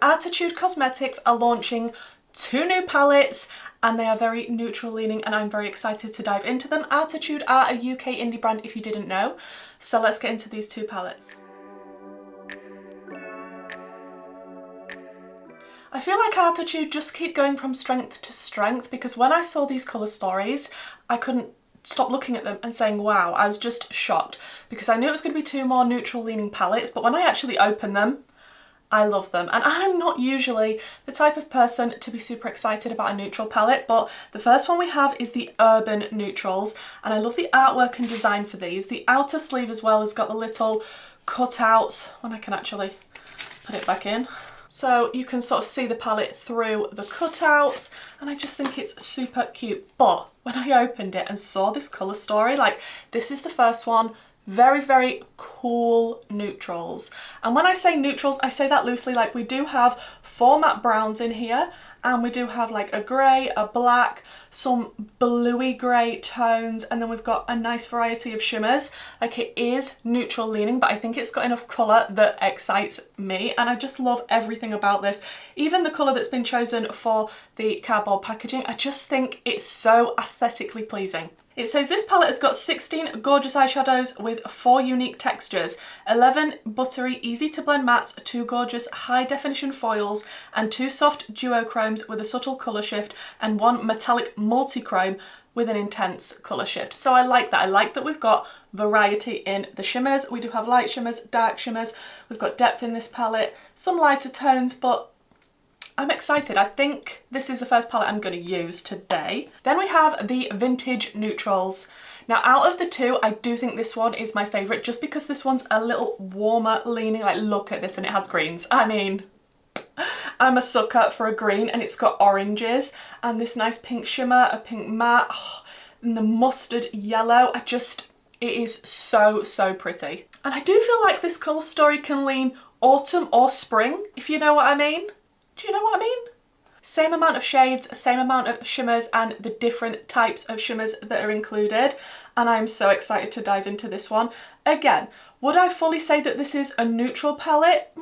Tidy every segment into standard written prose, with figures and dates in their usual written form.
Arttitude Cosmetics are launching 2 new palettes and they are very neutral leaning and I'm very excited to dive into them. Arttitude are a UK indie brand if you didn't know. So let's get into these 2 palettes. I feel like Arttitude just keep going from strength to strength because when I saw these colour stories, I couldn't stop looking at them and saying wow. I was just shocked because I knew it was going to be 2 more neutral leaning palettes, but when I actually opened them, I love them. And I'm not usually the type of person to be super excited about a neutral palette, but the first one we have is the Urban Neutrals, and I love the artwork and design for these. The outer sleeve as well has got the little cutouts, when I can actually put it back in. So you can sort of see the palette through the cutouts, and I just think it's super cute. But when I opened it and saw this colour story, like this is the first one, very, very cool neutrals. And when I say neutrals, I say that loosely, like we do have 4 matte browns in here, and we do have like a grey, a black, some bluey grey tones, and then we've got a nice variety of shimmers. Like it is neutral leaning, but I think it's got enough colour that excites me, and I just love everything about this. Even the colour that's been chosen for the cardboard packaging, I just think it's so aesthetically pleasing. It says this palette has got 16 gorgeous eyeshadows with 4 unique textures, 11 buttery easy to blend mattes, 2 gorgeous high definition foils, and 2 soft duochromes with a subtle colour shift, and 1 metallic multi-chrome with an intense colour shift. So I like that. I like that we've got variety in the shimmers. We do have light shimmers, dark shimmers, we've got depth in this palette, some lighter tones, but I'm excited. I think this is the first palette I'm going to use today. Then we have the Vintage Neutrals. Now out of the 2, I do think this one is my favourite just because this one's a little warmer leaning. Like look at this, and it has greens. I mean, I'm a sucker for a green, and it's got oranges and this nice pink shimmer, a pink matte, and the mustard yellow. It is so, so pretty. And I do feel like this colour story can lean autumn or spring, if you know what I mean. Do you know what I mean? Same amount of shades, same amount of shimmers, and the different types of shimmers that are included. And I'm so excited to dive into this one. Again, would I fully say that this is a neutral palette?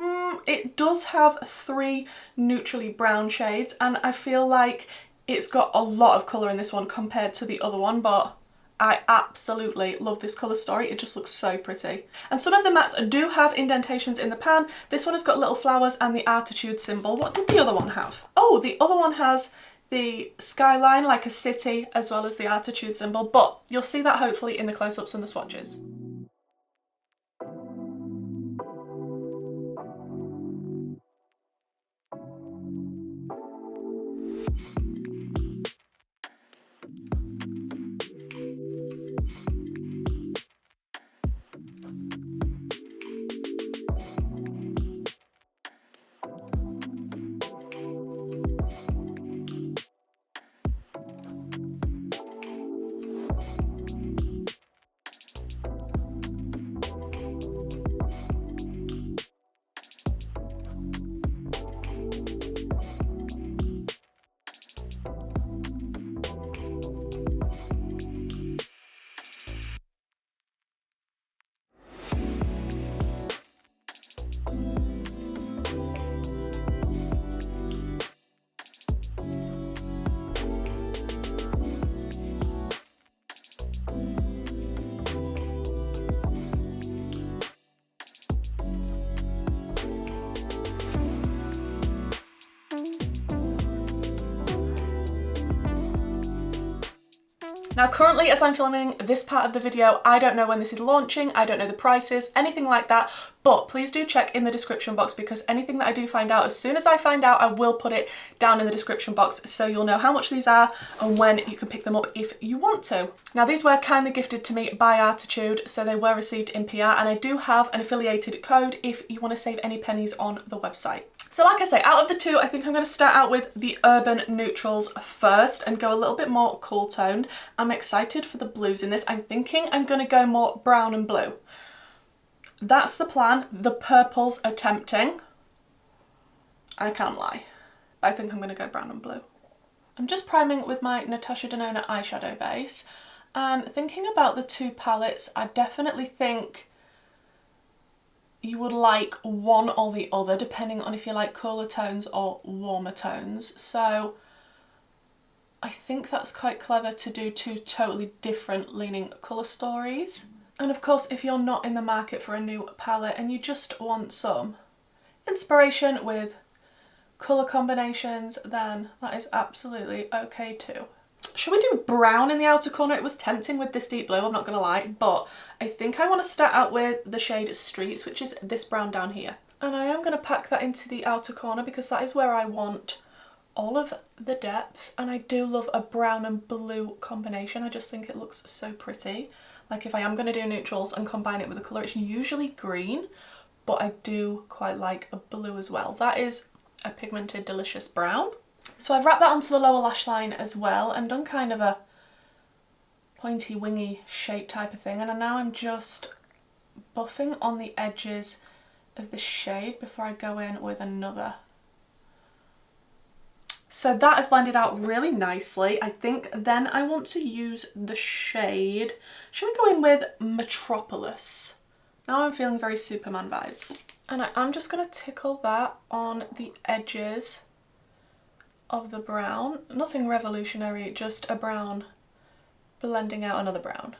It does have 3 neutrally brown shades, and I feel like it's got a lot of colour in this one compared to the other one, but I absolutely love this colour story. It just looks so pretty. And some of the mattes do have indentations in the pan. This one has got little flowers and the Arttitude symbol. What did the other one have? Oh, the other one has the skyline like a city as well as the Arttitude symbol, but you'll see that hopefully in the close-ups and the swatches. Now currently, as I'm filming this part of the video, I don't know when this is launching, I don't know the prices, anything like that, but please do check in the description box because anything that I do find out, as soon as I find out, I will put it down in the description box so you'll know how much these are and when you can pick them up if you want to. Now these were kindly gifted to me by Arttitude, so they were received in PR, and I do have an affiliated code if you want to save any pennies on the website. So like I say, out of the 2, I think I'm going to start out with the Urban Neutrals first and go a little bit more cool toned. I'm excited for the blues in this. I'm thinking I'm going to go more brown and blue. That's the plan. The purples are tempting. I can't lie. I think I'm going to go brown and blue. I'm just priming with my Natasha Denona eyeshadow base, and thinking about the 2 palettes, I definitely think you would like one or the other, depending on if you like cooler tones or warmer tones. So I think that's quite clever to do two totally different leaning colour stories. And of course, if you're not in the market for a new palette and you just want some inspiration with colour combinations, then that is absolutely okay too. Should we do brown in the outer corner? It was tempting with this deep blue, I'm not gonna lie, but I think I want to start out with the shade Streets, which is this brown down here. And I am gonna pack that into the outer corner because that is where I want all of the depth. And I do love a brown and blue combination. I just think it looks so pretty. Like if I am gonna do neutrals and combine it with a colour, it's usually green, but I do quite like a blue as well. That is a pigmented delicious brown. So I've wrapped that onto the lower lash line as well and done kind of a pointy wingy shape type of thing, and now I'm just buffing on the edges of the shade before I go in with another. So that has blended out really nicely. I think then I want to use the shade, should we go in with Metropolis? Now I'm feeling very Superman vibes. And I'm just going to tickle that on the edges of the brown. Nothing revolutionary, just a brown blending out another brown.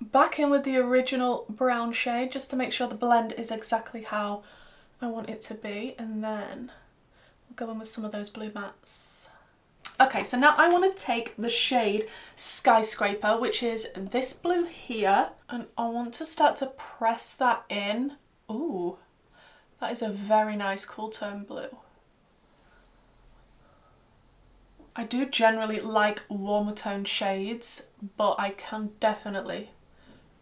Back in with the original brown shade just to make sure the blend is exactly how I want it to be, and then we'll go in with some of those blue mattes. Okay, so now I want to take the shade Skyscraper, which is this blue here, and I want to start to press that in. Ooh, that is a very nice cool tone blue. I do generally like warmer toned shades, but I can definitely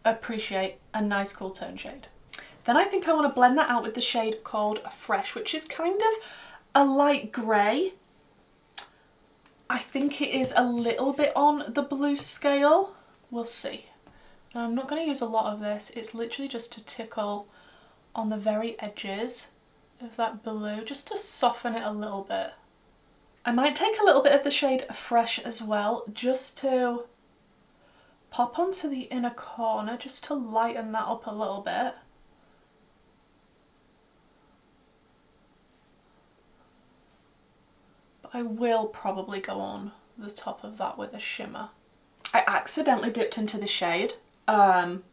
appreciate a nice cool tone shade. Then I think I want to blend that out with the shade called Fresh, which is kind of a light grey. I think it is a little bit on the blue scale. We'll see. And I'm not going to use a lot of this. It's literally just to tickle on the very edges of that blue, just to soften it a little bit. I might take a little bit of the shade Fresh as well, just to pop onto the inner corner, just to lighten that up a little bit. But I will probably go on the top of that with a shimmer. I accidentally dipped into the shade,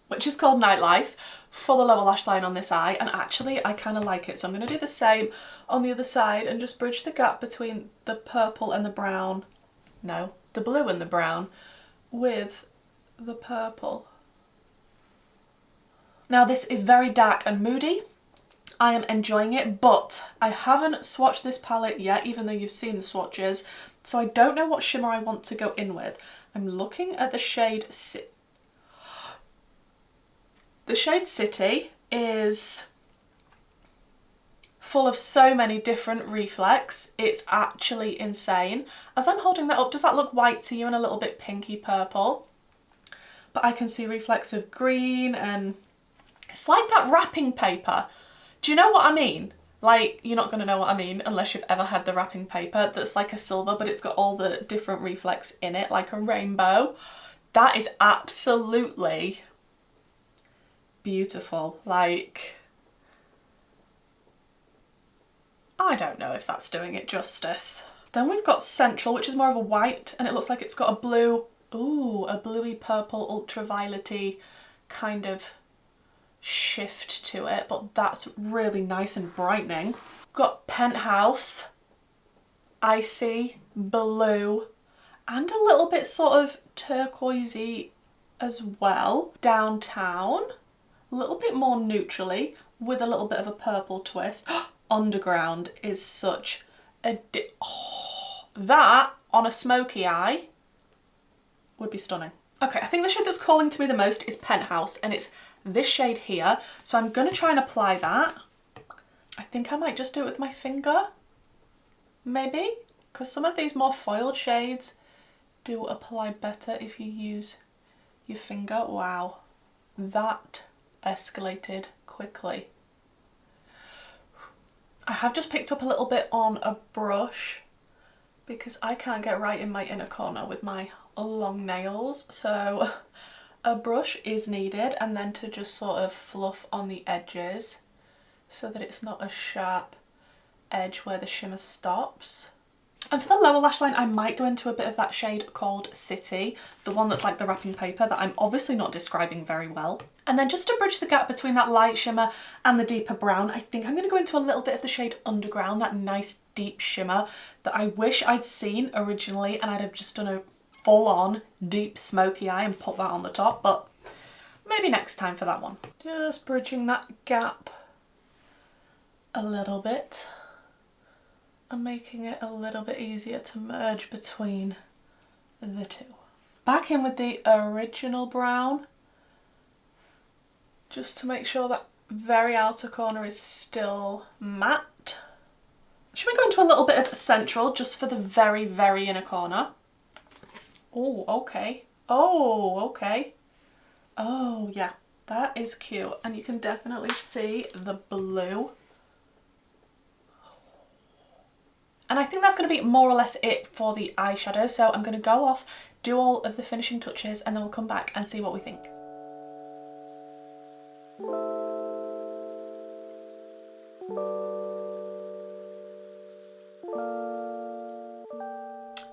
which is called Nightlife, for the lower lash line on this eye, and actually I kind of like it, so I'm going to do the same on the other side and just bridge the gap between the purple and the brown, no, the blue and the brown with the purple. Now this is very dark and moody. I am enjoying it, but I haven't swatched this palette yet, even though you've seen the swatches, so I don't know what shimmer I want to go in with. I'm looking at the shade The shade City is full of so many different reflex. It's actually insane. As I'm holding that up, does that look white to you and a little bit pinky purple? But I can see reflex of green, and it's like that wrapping paper. Do you know what I mean? Like, you're not going to know what I mean unless you've ever had the wrapping paper that's like a silver, but it's got all the different reflex in it, like a rainbow. That is absolutely beautiful. Like, I don't know if that's doing it justice. Then we've got Central, which is more of a white, and it looks like it's got a blue, ooh, a bluey purple ultraviolet-y kind of shift to it, but that's really nice and brightening. We've got Penthouse, Icy, Blue, and a little bit sort of turquoisey as well. Downtown, a little bit more neutrally with a little bit of a purple twist. Underground is such a that on a smoky eye would be stunning. Okay, I think the shade that's calling to me the most is Penthouse, and it's this shade here. So I'm going to try and apply that. I think I might just do it with my finger, maybe, because some of these more foiled shades do apply better if you use your finger. Wow, that escalated quickly. I have just picked up a little bit on a brush because I can't get right in my inner corner with my long nails, so a brush is needed, and then to just sort of fluff on the edges. so that it's not a sharp edge where the shimmer stops. And for the lower lash line, I might go into a bit of that shade called City, the one that's like the wrapping paper that I'm obviously not describing very well. And then just to bridge the gap between that light shimmer and the deeper brown, I think I'm going to go into a little bit of the shade Underground, that nice deep shimmer that I wish I'd seen originally, and I'd have just done a full-on deep smoky eye and put that on the top, but maybe next time for that one. Just bridging that gap a little bit and making it a little bit easier to merge between the two. Back in with the original brown, just to make sure that very outer corner is still matte. Should we go into a little bit of Central just for the very, very inner corner? Oh, okay. Oh, okay. Oh, yeah, that is cute. And you can definitely see the blue. And I think that's going to be more or less it for the eyeshadow. So I'm going to go off, do all of the finishing touches, and then we'll come back and see what we think.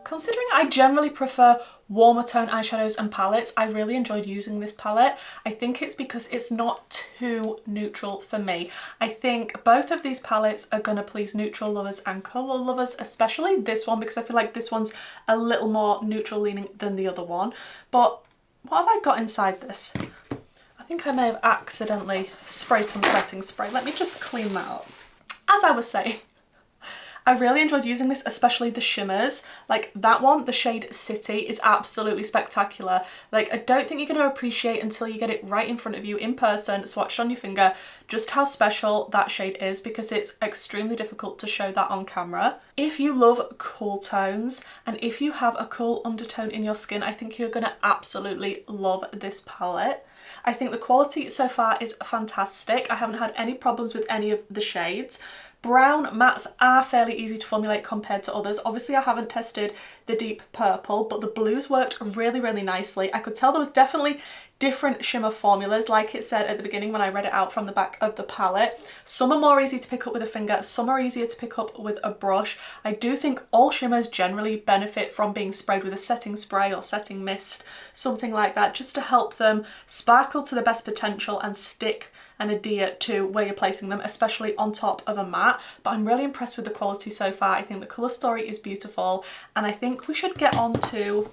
Considering I generally prefer warmer tone eyeshadows and palettes, I really enjoyed using this palette. I think it's because it's not too neutral for me. I think both of these palettes are going to please neutral lovers and colour lovers, especially this one, because I feel like this one's a little more neutral leaning than the other one. But what have I got inside this? I think I may have accidentally sprayed some setting spray. Let me just clean that up. As I was saying, I really enjoyed using this, especially the shimmers. Like that one, the shade City, is absolutely spectacular. Like I don't think you're going to appreciate until you get it right in front of you in person, swatched on your finger, just how special that shade is, because it's extremely difficult to show that on camera. If you love cool tones and if you have a cool undertone in your skin, I think you're going to absolutely love this palette. I think the quality so far is fantastic. I haven't had any problems with any of the shades. Brown mattes are fairly easy to formulate compared to others. Obviously I haven't tested the deep purple, but the blues worked really, really nicely. I could tell there was definitely different shimmer formulas, like it said at the beginning when I read it out from the back of the palette. Some are more easy to pick up with a finger, some are easier to pick up with a brush. I do think all shimmers generally benefit from being sprayed with a setting spray or setting mist, something like that, just to help them sparkle to the best potential and stick and adhere to where you're placing them, especially on top of a matte. But I'm really impressed with the quality so far. I think the colour story is beautiful, and I think we should get on to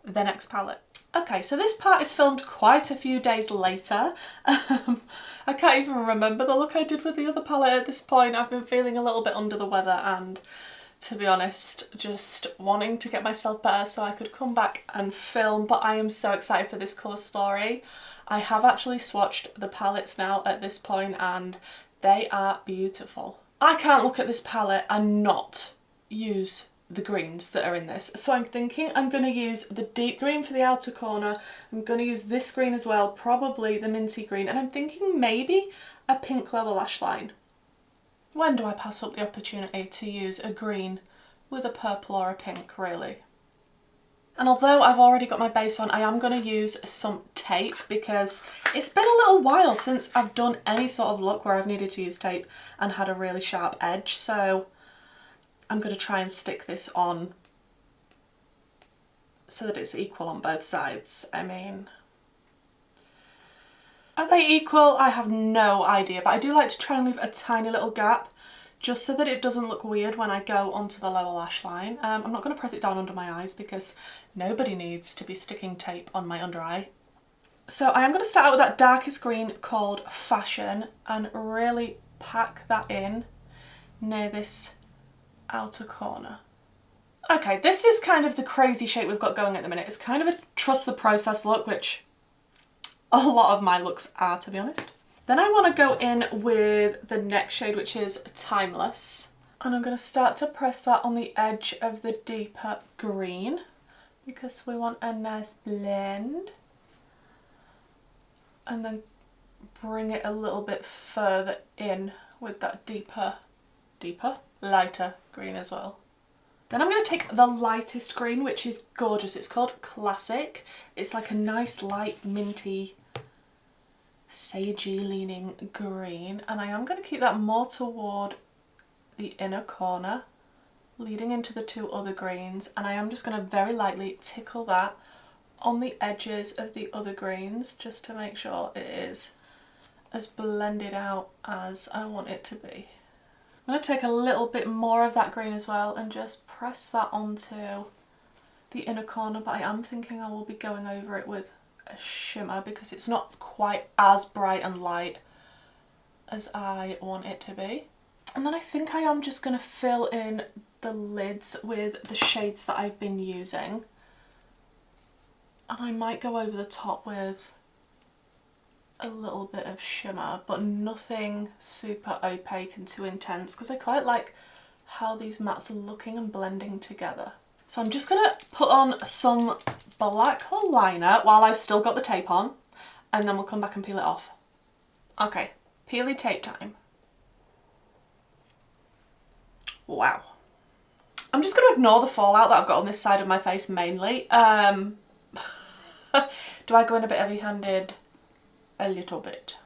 the next palette. Okay, so this part is filmed quite a few days later. I can't even remember the look I did with the other palette at this point. I've been feeling a little bit under the weather and, to be honest, just wanting to get myself better so I could come back and film, but I am so excited for this colour story. I have actually swatched the palettes now at this point and they are beautiful. I can't look at this palette and not use the greens that are in this. So I'm thinking I'm going to use the deep green for the outer corner. I'm going to use this green as well, probably the minty green, and I'm thinking maybe a pink lower lash line. When do I pass up the opportunity to use a green with a purple or a pink, really? And although I've already got my base on, I am going to use some tape because it's been a little while since I've done any sort of look where I've needed to use tape and had a really sharp edge. So I'm going to try and stick this on so that it's equal on both sides. I mean, are they equal? I have no idea, but I do like to try and leave a tiny little gap just so that it doesn't look weird when I go onto the lower lash line. I'm not going to press it down under my eyes because nobody needs to be sticking tape on my under eye. So I am going to start out with that darkest green called Fashion and really pack that in near this outer corner. Okay, this is kind of the crazy shape we've got going at the minute. It's kind of a trust the process look, which a lot of my looks are, to be honest. Then I want to go in with the next shade, which is Timeless. And I'm going to start to press that on the edge of the deeper green because we want a nice blend. And then bring it a little bit further in with that deeper, lighter green as well. Then I'm going to take the lightest green, which is gorgeous. It's called Classic. It's like a nice light minty sagey leaning green, and I am going to keep that more toward the inner corner, leading into the two other greens, and I am just going to very lightly tickle that on the edges of the other greens just to make sure it is as blended out as I want it to be. I'm going to take a little bit more of that green as well and just press that onto the inner corner, but I am thinking I will be going over it with a shimmer because it's not quite as bright and light as I want it to be. And then I think I am just going to fill in the lids with the shades that I've been using, and I might go over the top with a little bit of shimmer, but nothing super opaque and too intense because I quite like how these mattes are looking and blending together. So I'm just going to put on some black liner while I've still got the tape on, and then we'll come back and peel it off. Okay, peely tape time. Wow. I'm just going to ignore the fallout that I've got on this side of my face mainly. Do I go in a bit heavy-handed? A little bit.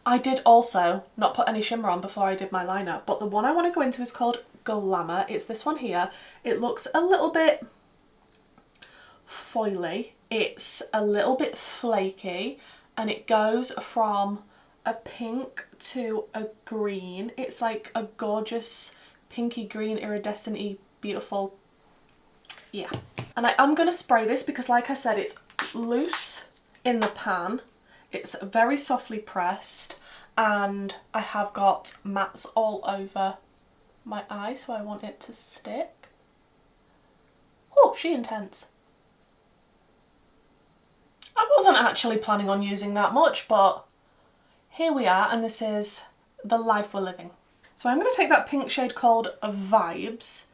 I did also not put any shimmer on before I did my liner, but the one I want to go into is called Glamour. It's this one here. It looks a little bit foily. It's a little bit flaky, and it goes from a pink to a green. It's like a gorgeous pinky green, iridescent-y, beautiful. Yeah. And I am going to spray this because, like I said, it's loose in the pan. It's very softly pressed, and I have got mattes all over my eye, so I want it to stick. Oh, she intense. I wasn't actually planning on using that much, but here we are, and this is the life we're living. So I'm going to take that pink shade called Vibes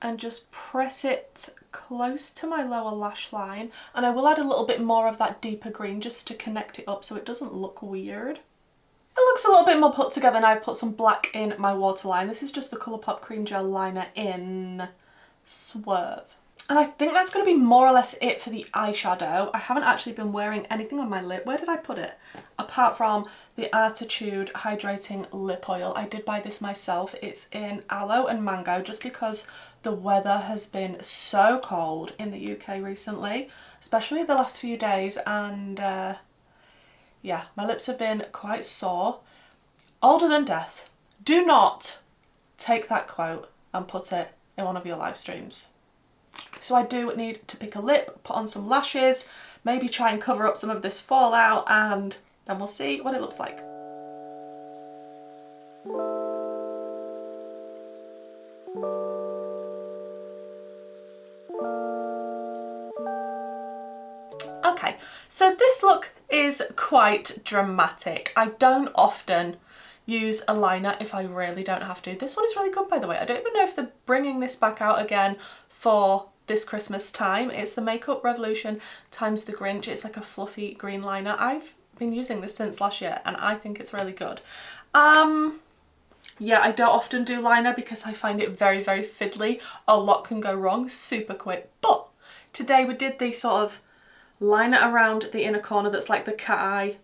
and just press it close to my lower lash line, and I will add a little bit more of that deeper green just to connect it up so it doesn't look weird. It looks a little bit more put together, and I've put some black in my waterline. This is just the Colourpop Cream Gel Liner in Swerve. And I think that's going to be more or less it for the eyeshadow. I haven't actually been wearing anything on my lip. Where did I put it? Apart from the Arttitude Hydrating Lip Oil. I did buy this myself. It's in Aloe and Mango just because the weather has been so cold in the UK recently, especially the last few days, and yeah, my lips have been quite sore. Older than death. Do not take that quote and put it in one of your live streams. So I do need to pick a lip, put on some lashes, maybe try and cover up some of this fallout, and then we'll see what it looks like. Okay, so this look is quite dramatic. I don't often use a liner if I really don't have to. This one is really good, by the way. I don't even know if they're bringing this back out again for this Christmas time. It's the Makeup Revolution times the Grinch. It's like a fluffy green liner. I've been using this since last year and I think it's really good. Yeah, I don't often do liner because I find it very, very fiddly. A lot can go wrong super quick, but today we did the sort of liner around the inner corner that's like the cat eye,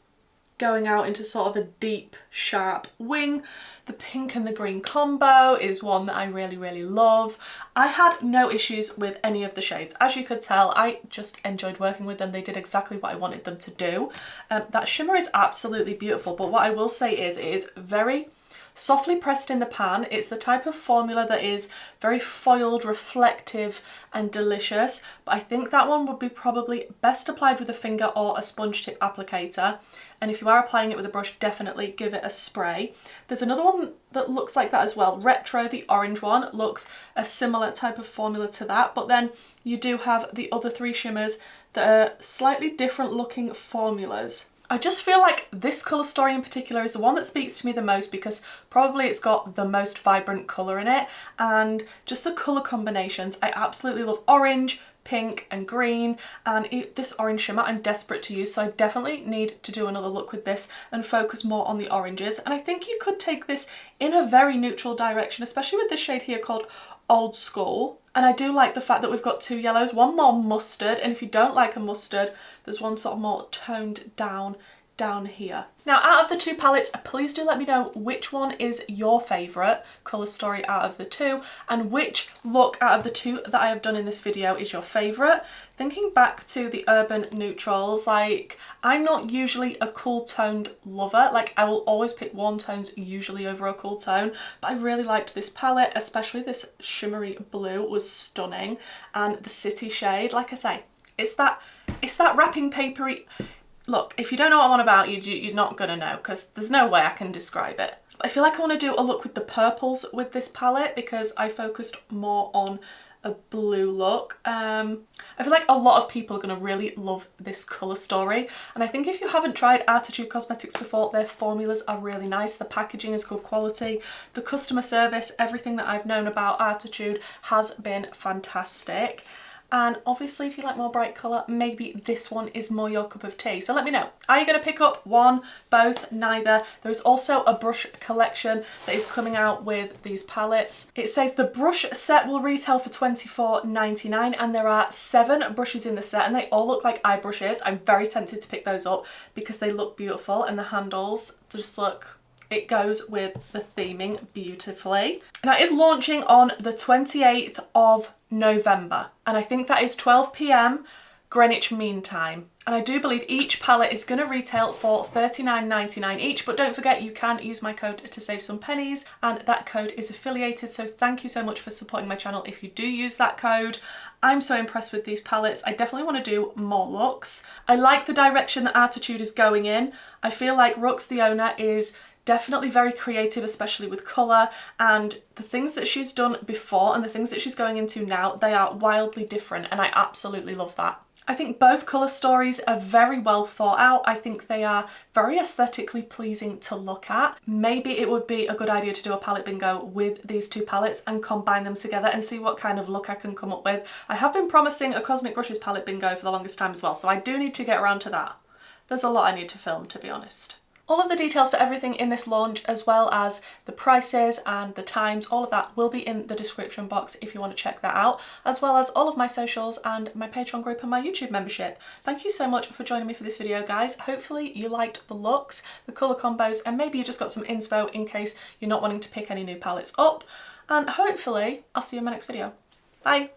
going out into sort of a deep, sharp wing. The pink and the green combo is one that I really, really love. I had no issues with any of the shades. As you could tell, I just enjoyed working with them. They did exactly what I wanted them to do. That shimmer is absolutely beautiful, but what I will say is it is very softly pressed in the pan. It's the type of formula that is very foiled, reflective and delicious, but I think that one would be probably best applied with a finger or a sponge tip applicator, and if you are applying it with a brush, definitely give it a spray. There's another one that looks like that as well. Retro, the orange one, looks a similar type of formula to that, but then you do have the other three shimmers that are slightly different looking formulas. I just feel like this colour story in particular is the one that speaks to me the most because probably it's got the most vibrant colour in it, and just the colour combinations. I absolutely love orange, pink and green, and this orange shimmer I'm desperate to use, so I definitely need to do another look with this and focus more on the oranges. And I think you could take this in a very neutral direction, especially with this shade here called Old School. And I do like the fact that we've got two yellows, one more mustard, and if you don't like a mustard, there's one sort of more toned down here. Now, out of the two palettes, please do let me know which one is your favourite colour story out of the two, and which look out of the two that I have done in this video is your favourite. Thinking back to the urban neutrals, like, I'm not usually a cool toned lover, like I will always pick warm tones usually over a cool tone, but I really liked this palette, especially this shimmery blue was stunning, and the city shade, like I say, it's that wrapping papery. Look, if you don't know what I'm on about, you're not gonna know, because there's no way I can describe it. I feel like I want to do a look with the purples with this palette because I focused more on a blue look. I feel like a lot of people are gonna really love this colour story, and I think if you haven't tried Arttitude Cosmetics before, their formulas are really nice, the packaging is good quality, the customer service, everything that I've known about Arttitude has been fantastic. And obviously if you like more bright colour, maybe this one is more your cup of tea. So let me know. Are you going to pick up one, both, neither? There is also a brush collection that is coming out with these palettes. It says the brush set will retail for $24.99, and there are 7 brushes in the set and they all look like eye brushes. I'm very tempted to pick those up because they look beautiful and the handles just look... It goes with the theming beautifully. Now, it is launching on the 28th of November, and I think that is 12 p.m. Greenwich Mean Time. And I do believe each palette is going to retail for $39.99 each, but don't forget you can use my code to save some pennies, and that code is affiliated, so thank you so much for supporting my channel if you do use that code. I'm so impressed with these palettes. I definitely want to do more looks. I like the direction that Arttitude is going in. I feel like Rux, the owner, is definitely very creative, especially with colour, and the things that she's done before and the things that she's going into now, they are wildly different, and I absolutely love that. I think both colour stories are very well thought out. I think they are very aesthetically pleasing to look at. Maybe it would be a good idea to do a palette bingo with these two palettes and combine them together and see what kind of look I can come up with. I have been promising a Cosmic Brushes palette bingo for the longest time as well, so I do need to get around to that. There's a lot I need to film, to be honest. All of the details for everything in this launch, as well as the prices and the times, all of that will be in the description box if you want to check that out, as well as all of my socials and my Patreon group and my YouTube membership. Thank you so much for joining me for this video, guys. Hopefully you liked the looks, the colour combos, and maybe you just got some inspo in case you're not wanting to pick any new palettes up. And hopefully I'll see you in my next video. Bye!